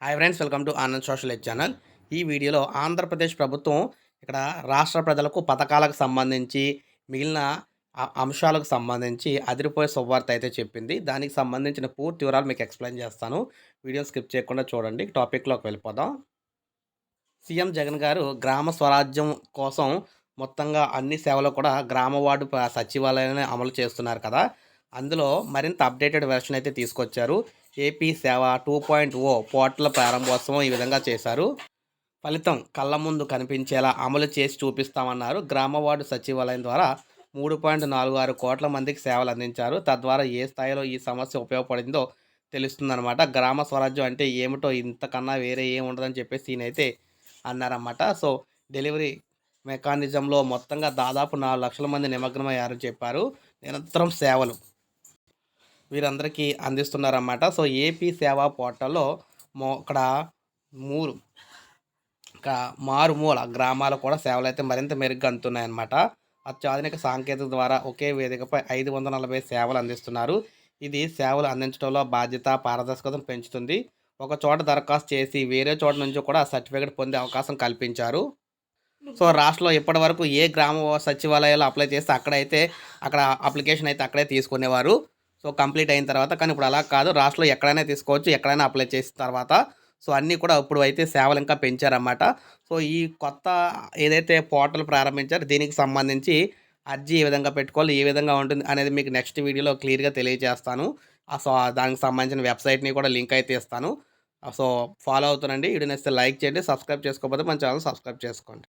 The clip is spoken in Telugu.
Hi friends, welcome to Anand social ed channel. ఈ వీడియోలో ఆంధ్రప్రదేశ్ ప్రభుత్వం ఇక్కడ రాష్ట్ర ప్రజలకు పథకాలకు సంబంధించి మిగిలిన అంశాలకు సంబంధించి అదిరిపోయే శుభవార్త అయితే చెప్పింది. దానికి సంబంధించిన పూర్తి వివరాలు మీకు ఎక్స్ప్లెయిన్ చేస్తాను. వీడియో స్కిప్ చేయకుండా చూడండి. టాపిక్లోకి వెళ్ళిపోదాం. సీఎం జగన్ గారు గ్రామ స్వరాజ్యం కోసం మొత్తంగా అన్ని సేవలు కూడా గ్రామ వార్డు సచివాలయాన్ని అమలు చేస్తున్నారు కదా. అందులో మరింత అప్డేటెడ్ వెర్షన్ అయితే తీసుకొచ్చారు. ఏపీ సేవ 2.0 పోర్టల్ ప్రారంభోత్సవం ఈ విధంగా చేశారు. ఫలితం కళ్ళ ముందు కనిపించేలా అమలు చేసి చూపిస్తామన్నారు. గ్రామ వార్డు సచివాలయం ద్వారా 3.46 కోట్ల మందికి సేవలు అందించారు. తద్వారా ఏ స్థాయిలో ఈ సమస్య ఉపయోగపడిందో తెలుస్తుందన్నమాట. గ్రామ స్వరాజ్యం అంటే ఏమిటో ఇంతకన్నా వేరే ఏం ఉండదని చెప్పేసి ఈయనైతే అన్నారన్నమాట. సో డెలివరీ మెకానిజంలో మొత్తంగా దాదాపు 4 లక్షల మంది నిమగ్నమయ్యారని చెప్పారు. నిరంతరం సేవలు వీరందరికీ అందిస్తున్నారన్నమాట. సో ఏపీ సేవా పోర్టల్లో ఇక్కడ మూడు మారుమూల గ్రామాలు కూడా సేవలు అయితే మరింత మెరుగ్గా అందుతున్నాయన్నమాట. అత్యాధునిక సాంకేతిక ద్వారా ఒకే వేదికపై 540 సేవలు అందిస్తున్నారు. ఇది సేవలు అందించడంలో బాధ్యత, పారదర్శకతను పెంచుతుంది. ఒక చోట దరఖాస్తు చేసి వేరే చోట నుంచి కూడా సర్టిఫికేట్ పొందే అవకాశం కల్పించారు. సో రాష్ట్రంలో ఇప్పటివరకు ఏ గ్రామ సచివాలయాలు అప్లై చేస్తే అక్కడ అప్లికేషన్ అయితే అక్కడే తీసుకునేవారు. సో కంప్లీట్ అయిన తర్వాత. కానీ ఇప్పుడు అలా కాదు, రాష్ట్రంలో ఎక్కడైనా తీసుకోవచ్చు, ఎక్కడైనా అప్లై చేసిన తర్వాత. సో అన్నీ కూడా ఇప్పుడు అయితే సేవలు ఇంకా పెంచారన్నమాట. సో ఈ కొత్త ఏదైతే పోర్టల్ ప్రారంభించారో దీనికి సంబంధించి అర్జీ ఏ విధంగా పెట్టుకోవాలి, ఏ విధంగా ఉంటుంది అనేది మీకు నెక్స్ట్ వీడియోలో క్లియర్గా తెలియజేస్తాను. సో దానికి సంబంధించిన వెబ్సైట్ని కూడా లింక్ అయితే ఇస్తాను. సో ఫాలో అవుతానండి. వీడియో నచ్చితే లైక్ చేయండి, సబ్స్క్రైబ్ చేసుకోకపోతే మన ఛానల్ సబ్స్క్రైబ్ చేసుకోండి.